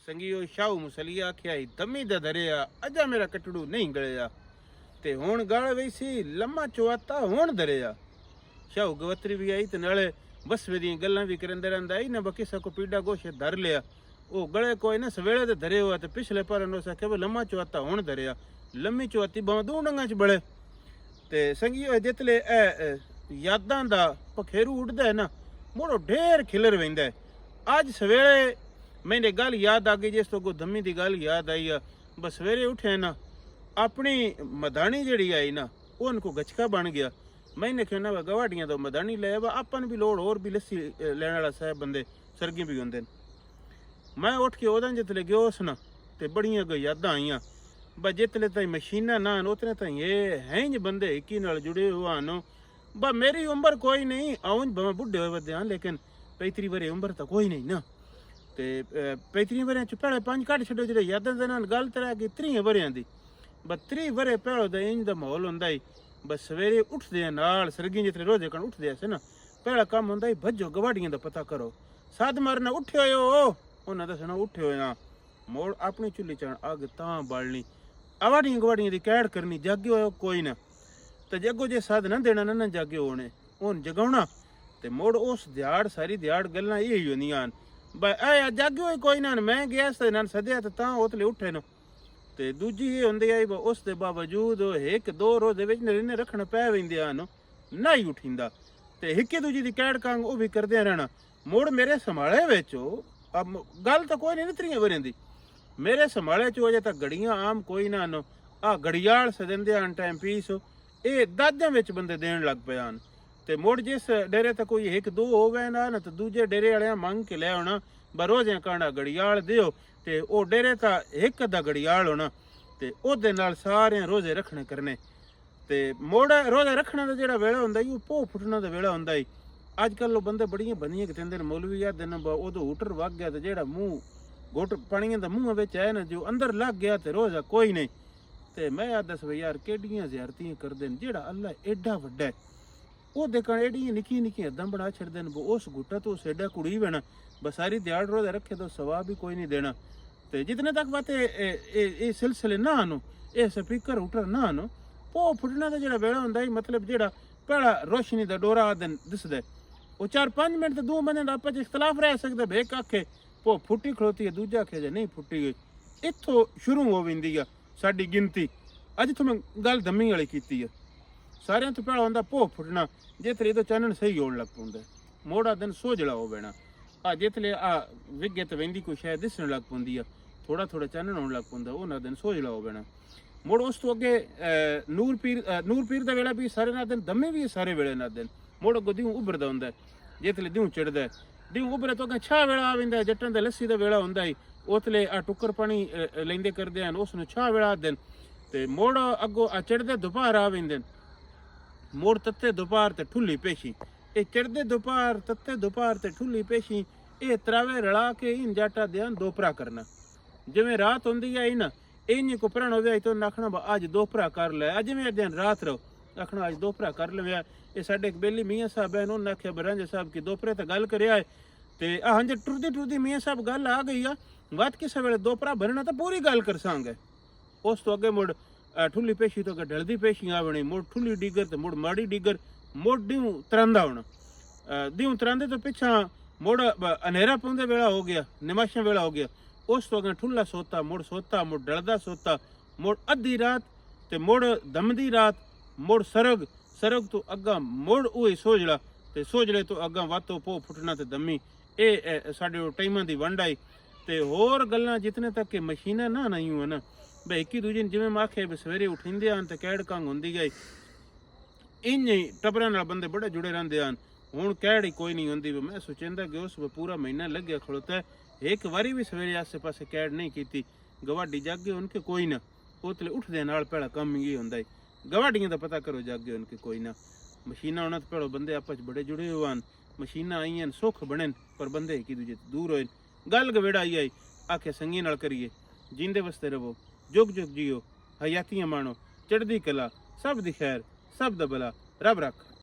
ਸੰਗੀਓ ਸ਼ਾਹੂ ਮੁਸਲੀਆ ਆਖਿਆ ਦਮੀ ਦਾ ਧਰਿਆ ਅਜਾ ਮੇਰਾ ਕਟੜੂ ਨਹੀਂ ਗਲਿਆ ਤੇ ਹੁਣ ਗਲ ਵਈ ਸੀ ਲੰਮਾ ਚੁਆਤਾ ਹੁਣ ਧਰਿਆ। ਸ਼ਾਹੂ ਗਵਤਰੀ ਵੀ ਆਈ ਤੇ ਨਾਲੇ ਬਸਵੇ ਦੀਆਂ ਗੱਲਾਂ ਵੀ ਕਰੰਦੇ ਰਹਿੰਦਾ ਹੀ ਨਾ ਬਕਿਸਾ ਕੋ ਪੀੜਾ ਗੋਸ਼ੇ ਧਰ ਲਿਆ। ਉਹ ਗਲੇ ਕੋਈ ਨਾ ਸਵੇਲੇ ਤੇ ਧਰੇ ਹੋਇਆ ਤੇ ਪਿਛਲੇ ਪਰ ਨੂੰ ਸਕੇ ਵੀ ਲੰਮਾ ਚੁਆਤਾ ਹੁਣ ਧਰਿਆ। ਲੰਮੀ ਚੁਆਤੀ ਬਾਂ ਦੋ ਡੰਗਾਂ ਚ ਬੜੇ ਤੇ ਸੰਗੀਓ ਜਿਤਲੇ ਯਾਦਾਂ ਦਾ ਪਖੇਰੂ ਉੱਡਦਾ ਨਾ ਮੋੜੋ ਢੇਰ ਖਿਲਰ ਵੈਂਦਾ। ਅੱਜ ਸਵੇਰੇ मैंने गल याद आ गई जिस तो को धम्मी की गल याद आई आ। बस सवेरे उठे ना अपनी मधानी जड़ी आई ना वो उनको गचका बन गया। मैंने क्यों ना गवाडियां तो मधानी ले अपन भी लोड़ और भी लस्सी लेने वाला साहब बंदे सरगी भी होंगे। मैं उठ के उदन जितले गयो उस ना ते बड़ियां कोई यादां आईयां। बस जितले ताई मशीना ना उतने ताई ये हैं ज बंदे इक्की नाल जुड़े हुआ नो। बस मेरी उम्र कोई नहीं आऊँ भावें बुढ़े हुए बदे लेकिन 35 वरे उम्र तो कोई नहीं ना। ਤੇ 35 ਵਰਿਆਂ ਚ ਪਹਿਲੇ 5 ਕੱਢ ਛੱਡੋ ਜਿਹੜੇ ਯਾਦਾਂ ਦੇ ਨਾਲ ਗੱਲ ਤਰਾ ਕਿ 30 ਵਰਿਆਂ ਦੀ 32 ਵਰੇ ਪਹਿਲੋਂ ਦਾ ਇੰਜ ਦਾ ਮਾਹੌਲ ਹੁੰਦਾ ਹੀ। ਬਸ ਸਵੇਰੇ ਉੱਠਦੇ ਆ ਨਾਲ ਸਰਗੀ ਜਿੱਥੇ ਰੋਜ਼ੇ ਕਣ ਉੱਠਦੇ ਆ ਨਾ ਪਹਿਲਾ ਕੰਮ ਹੁੰਦਾ ਹੀ ਭੱਜੋ ਗਵਾਡੀਆਂ ਦਾ ਪਤਾ ਕਰੋ। ਸਾਧ ਮਰਨਾ ਉੱਠਿਓ ਉਹਨਾਂ ਦਾ ਸੁਣਾ ਉੱਠਿਓ ਨਾ ਮੋੜ ਆਪਣੀ ਚੁੱਲੀ ਚ ਅੱਗ ਤਾਂ ਬਾਲਣੀ ਆਵਾਡੀਆਂ ਗਵਾਡੀਆਂ ਦੀ ਕੈੜ ਕਰਨੀ ਜਾਗੇ ਹੋਇਓ ਕੋਈ ਨਾ ਤੇ ਜੱਗੋ ਜੇ ਸਾਧ ਨਾ ਦੇਣਾ ਨਾ ਜਾਗੇ ਹੋਣੇ ਉਹਨ ਜਗਾਉਣਾ ਤੇ ਮੋੜ ਉਸ ਦਿਹਾੜ ਸਾਰੀ ਦਿਹਾੜ ਗੱਲਾਂ ਇਹ ਹੀ ਹੁੰਦੀਆਂ। ਬਈ ਜਾਗੇ ਹੋਏ ਕੋਈ ਨਾ ਮੈਂ ਗਿਆ ਸੀ ਨਾ ਸੱਦਿਆ ਤਾਂ ਉਤਲੇ ਉੱਠੇ ਨੂੰ ਤੇ ਦੂਜੀ ਇਹ ਹੁੰਦੀ ਆਈ ਉਸ ਦੇ ਬਾਵਜੂਦ ਇੱਕ ਦੋ ਰੋਜ਼ ਦੇ ਵਿੱਚ ਨਰਿੰਨੇ ਰੱਖਣ ਪੈ ਵੈਂਦੇ ਹਨ ਨਾ ਹੀ ਉੱਠਿੰਦਾ ਤੇ ਹਿੱਕੇ ਦੂਜੀ ਦੀ ਕੈੜ ਕੰਗ ਉਹ ਵੀ ਕਰਦੇ ਰਹਿਣਾ। ਮੋੜ ਮੇਰੇ ਸੰਭਾਲੇ ਵਿੱਚ ਗੱਲ ਤਾਂ ਕੋਈ ਨਹੀਂ 30 ਵਰਿਆਂ ਦੀ ਮੇਰੇ ਸੰਭਾਲੇ ਚ ਅਜੇ ਤੱਕ ਗੜੀਆਂ ਆਮ ਕੋਈ ਨਾ ਹਨ। ਆ ਗੜੀਆਲ ਸਦਿੰਦੇ ਹਨ ਟਾਈਮ ਪੀਸ ਇਹ ਦਾਜਾਂ ਵਿੱਚ ਬੰਦੇ ਦੇਣ ਲੱਗ ਪਏ ਹਨ ਤੇ ਮੁੜ ਜਿਸ ਡੇਰੇ ਤੇ ਕੋਈ ਇੱਕ ਦੋ ਹੋਵੇ ਨਾ ਤੇ ਦੂਜੇ ਡੇਰੇ ਵਾਲਿਆਂ ਮੰਗ ਕੇ ਲੈ ਆਉਣਾ ਬਰੋਜ਼ਿਆਂ ਕਾਂਡਾ ਗੜੀਆਲ ਦਿਓ ਤੇ ਉਹ ਡੇਰੇ ਤਾਂ ਇੱਕ ਅੱਧਾ ਗੜੀਆਲ ਹੋਣਾ ਤੇ ਉਹਦੇ ਨਾਲ ਸਾਰਿਆਂ ਰੋਜ਼ੇ ਰੱਖਣੇ ਕਰਨੇ ਤੇ ਮੁੜ ਰੋਜ਼ੇ ਰੱਖਣਾ ਦਾ ਜਿਹੜਾ ਵੇਲਾ ਹੁੰਦਾ ਉਹ ਭੋਹ ਫੁੱਟਣਾ ਦਾ ਵੇਲਾ ਹੁੰਦਾ ਹੀ। ਅੱਜ ਕੱਲ੍ਹ ਉਹ ਬੰਦੇ ਬੜੀਆਂ ਬੰਦੀਆਂ ਕਹਿੰਦੇ ਨੇ ਮੌਲਵੀ ਆ ਦਿਨ ਉਦੋਂ ਹੂਟਰ ਵਗ ਗਿਆ ਤੇ ਜਿਹੜਾ ਮੂੰਹ ਗੁੱਟ ਪਾਣੀਆਂ ਦਾ ਮੂੰਹ ਵਿੱਚ ਆਇਆ ਨਾ ਜੋ ਅੰਦਰ ਲੱਗ ਗਿਆ ਤੇ ਰੋਜ਼ਾ ਕੋਈ ਨਹੀਂ ਤੇ ਮੈਂ ਆ ਦੱਸ ਬਈ ਯਾਰ ਕਿਹੜੀਆਂ ਜ਼ਿਆਰਤੀਆਂ ਕਰਦੇ ਨੇ ਜਿਹੜਾ ਅੱਲਾ ਐਡਾ ਵੱਡਾ ਉਹ ਦੇਖਣ ਐਡੀਆਂ ਨਿੱਕੀਆਂ ਨਿੱਕੀਆਂ ਹੱਦਾਂ ਬਣਾ ਛੱਡਦੇ ਨੇ ਉਸ ਗੁੱਟਾ ਤੋਂ ਸੇਡਾ ਕੁੜੀ ਬਣਾ ਬਸ ਸਾਰੀ ਦਿਹਾੜ ਰੋਜ਼ਾ ਰੱਖੇ ਤਾਂ ਸਵਾਬ ਵੀ ਕੋਈ ਨਹੀਂ ਦੇਣਾ ਤੇ ਜਿਤਨੇ ਤੱਕ ਬਾਤ ਇਹ ਸਿਲਸਿਲੇ ਨਾ ਆਨੋ ਇਹ ਸਪੀਕਰ ਹੂਟਰ ਨਾ ਆਨੋ ਭੋਹ ਫੁੱਟਣਾ ਦਾ ਜਿਹੜਾ ਵੇਲਾ ਹੁੰਦਾ ਮਤਲਬ ਜਿਹੜਾ ਪਹਿਲਾ ਰੋਸ਼ਨੀ ਦਾ ਡੋਰਾ ਦਿਸਦਾ ਉਹ 4-5 ਮਿੰਟ ਤੇ ਦੋ ਬੰਦੇ ਦਾ ਆਪਸ ਚ ਇਖਤਲਾਫ ਰਹਿ ਸਕਦਾ ਬੇਕ ਆਖੇ ਭੋਹ ਫੁੱਟੀ ਖਲੋਤੀ ਹੈ ਦੂਜਾ ਆਖੇ ਜੇ ਨਹੀਂ ਫੁੱਟੀ ਗਈ। ਇੱਥੋਂ ਸ਼ੁਰੂ ਹੋ ਵੈਂਦੀ ਆ ਸਾਡੀ ਗਿਣਤੀ। ਅੱਜ ਤੋਂ ਮੈਂ ਗੱਲ ਧੰਮੀ ਵਾਲੀ ਕੀਤੀ ਆ ਸਾਰਿਆਂ ਤੋਂ ਪਹਿਲਾਂ ਹੁੰਦਾ ਭੋਹ ਫੁੱਟਣਾ ਜਿੱਥੇ ਇਹਦਾ ਚਾਨਣ ਸਹੀ ਹੋਣ ਲੱਗ ਪੈਂਦਾ ਮੋੜਾ ਦਿਨ ਸੋਝਲਾ ਹੋ ਬੈਣਾ ਆ ਜਿੱਥੇ ਆ ਵਿਗਿਅਤ ਵੈਂਦੀ ਕੋਈ ਸ਼ਾਇਦ ਦਿਸਣ ਲੱਗ ਪੈਂਦੀ ਆ ਥੋੜਾ ਥੋੜਾ ਚਾਨਣ ਹੋਣ ਲੱਗ ਪੈਂਦਾ ਉਹਨਾਂ ਦਿਨ ਸੋਝਲਾ ਹੋ ਬੈਣਾ। ਮੁੜ ਉਸ ਤੋਂ ਅੱਗੇ ਨੂਰ ਪੀਰ ਦਾ ਵੇਲਾ ਵੀ ਸਾਰੇ ਨਾਲ ਦਿਨ ਦਮੇ ਵੀ ਸਾਰੇ ਵੇਲੇ ਨਾਲ ਦਿਨ ਮੁੜ ਅੱਗੋਂ ਦਿਉ ਉੱਭਰਦਾ ਹੁੰਦਾ ਜਿੱਥੇ ਦਿਉ ਚੜਦਾ ਦਿਉ ਉੱਭਰੇ ਤੋਂ ਅੱਗੇ ਛਾਹ ਵੇਲਾ ਆ ਵੈਂਦਾ ਜੱਟਾਂ ਦਾ ਲੱਸੀ ਦਾ ਵੇਲਾ ਹੁੰਦਾ ਉਤਲੇ ਆ ਟੁੱਕਰ ਪਾਣੀ ਲੈਂਦੇ ਕਰਦੇ ਹਨ ਉਸ ਨੂੰ ਛਾਹ ਵੇਲਾ ਦਿਨ ਤੇ ਮੁੜ ਅੱਗੋਂ ਆ ਚੜਦੇ ਦੁਪਹਿਰ ਆ ਵੈਂਦੇ ਮੋੜ ਤੱਤੇ ਦੁਪਹਿਰ ਤੇ ਠੁੱਲੀ ਪੇਸ਼ੀ ਇਹ ਚੜਦੇ ਦੁਪਹਿਰ ਤੱਤੇ ਦੁਪਹਿਰ ਤੇ ਠੁੱਲੀ ਪੇਸ਼ੀ ਇਹ ਤਰਾਵੇ ਰਲਾ ਕੇ ਇਨ ਜਾਟਾ ਦੇ ਦੋਪਰਾ ਕਰਨਾ ਜਿਵੇਂ ਰਾਤ ਹੁੰਦੀ ਹੈ ਨਾ ਇੰਨੀ ਕੋ ਪ੍ਰਣ ਹੋਵੇ ਤਾਂ ਆਖਣਾ ਅੱਜ ਦੋਪਰਾ ਕਰ ਲੈ ਅੱਜ ਜਿਵੇਂ ਦਿਨ ਰਾਤ ਰਹੋ ਆਖਣਾ ਅੱਜ ਦੋਪਰਾ ਕਰ ਲਵਿਆ। ਇਹ ਸਾਡੇ ਇੱਕ ਬੇਲੀ ਮੀਆਂ ਸਾਹਿਬ ਹੈ ਉਹਨਾਂ ਆਖਿਆ ਬਰੰਜ ਸਾਹਿਬ ਕੀ ਦੋਪਰੇ ਤੇ ਗੱਲ ਕਰਿਆ ਤੇ ਆਹ ਜੇ ਟੁਰਦੀ ਮੀਆਂ ਸਾਹਿਬ ਗੱਲ ਆ ਗਈ ਆ ਬਾਤ ਕਿਸੇ ਵੇਲੇ ਦੋਪਰਾ ਭਰਨਾ ਤਾਂ ਪੂਰੀ ਗੱਲ ਕਰ ਸਾਂਗੇ। ਉਸ ਤੋਂ ਅੱਗੇ ਮੁੜ ਠੁੱਲੀ ਪੇਸ਼ੀ ਤੋਂ ਅੱਗੇ ਢਲਦੀ ਪੇਸ਼ੀ ਆਵਣੀ ਮੁੜ ਠੁੱਲੀ ਡਿੱਗਰ ਤੇ ਮੁੜ ਮਾੜੀ ਡਿੱਗਰ ਮੁੜ ਦਿਉ ਤਰੰਦਾ ਹੋਣਾ ਦਿਉ ਤਰੰਦੇ ਤੋਂ ਪਿੱਛਾ ਮੁੜ ਹਨੇਰਾ ਪਾਉਂਦੇ ਵੇਲਾ ਹੋ ਗਿਆ ਨਿਮਾਸ਼ਾਂ ਵੇਲਾ ਹੋ ਗਿਆ। ਉਸ ਤੋਂ ਅੱਗੇ ਠੁੱਲਾ ਸੋਤਾ ਮੁੜ ਮੁੜ ਢਲਦਾ ਸੋਤਾ ਮੁੜ ਅੱਧੀ ਰਾਤ ਤੇ ਮੁੜ ਦਮਦੀ ਰਾਤ ਮੁੜ ਸਰਗ ਤੋਂ ਅੱਗਾ ਮੁੜ ਉਹ ਸੋਝਲਾ ਤੇ ਸੋਝਲੇ ਤੋਂ ਅੱਗਾ ਵਾਤੋਂ ਪੋ ਫੁੱਟਣਾ ਤੇ ਦਮੀ ਇਹ ਸਾਡੇ ਟਾਈਮਾਂ ਦੀ ਵੰਡ ਆਈ ਤੇ ਹੋਰ ਗੱਲਾਂ ਜਿਤਨੇ ਤੱਕ ਕਿ ਮਸ਼ੀਨਾਂ ਨਾ ਨਹੀਂ ਹਨ ਬਈ ਇੱਕੀ ਦੂਜੇ ਜਿਵੇਂ ਮਾਖੇ ਸਵੇਰੇ ਉਠਿੰਦੇ ਹਨ ਤੇ ਕੈੜ ਕੰਗ ਹੁੰਦੀ ਗਈ ਇੰਨੇ ਟੱਬਰਾਂ ਨਾਲ ਬੰਦੇ ਬੜੇ ਜੁੜੇ ਰਹਿੰਦੇ ਹਨ। ਹੁਣ ਕੈੜ ਹੀ ਕੋਈ ਨਹੀਂ ਹੁੰਦੀ ਮੈਂ ਸੋਚਿੰਦਾ ਕਿ ਉਸ ਪੂਰਾ ਮਹੀਨਾ ਲੱਗਿਆ ਖਲੋਤਾ ਇੱਕ ਵਾਰੀ ਵੀ ਸਵੇਰੇ ਆਸੇ ਪਾਸੇ ਕੈੜ ਨਹੀਂ ਕੀਤੀ ਗਵਾਡੀ ਜਾਗੇ ਉਹਨਾਂ ਕੇ ਕੋਈ ਨਾ ਉਤਲੇ ਉੱਠਦੇ ਨਾਲ ਪਹਿਲਾ ਕੰਮ ਹੀ ਹੁੰਦਾ ਗਵਾਡੀਆਂ ਦਾ ਪਤਾ ਕਰੋ ਜਾਗੇ ਉਹਨਾਂ ਕੇ ਕੋਈ ਨਾ ਮਸ਼ੀਨਾਂ ਉਹਨਾਂ ਤੋਂ ਪਹਿਲਾਂ ਬੰਦੇ ਆਪਸ ਬੜੇ ਜੁੜੇ ਹੋਏ ਹਨ ਮਸ਼ੀਨਾਂ ਆਈਆਂ ਸੁੱਖ ਬਣੇ ਪਰ ਬੰਦੇ ਇੱਕ ਦੂਜੇ ਤੋਂ ਦੂਰ ਹੋਏ ਗੱਲ ਗਵੇੜਾ ਆਈ ਆਖੇ ਸੰਗੀ ਨਾਲ ਕਰੀਏ ਜਿੰਦੇ ਵਸਤੇ ਰਵੋ ਜੁਗ ਜੁਗ ਜੀਓ ਹਯਾਤੀਆਂ ਮਾਣੋ ਚੜ੍ਹਦੀ ਕਲਾ ਸਭ ਦੀ ਖੈਰ ਸਭ ਦਾ ਭਲਾ ਰੱਬ ਰੱਖ।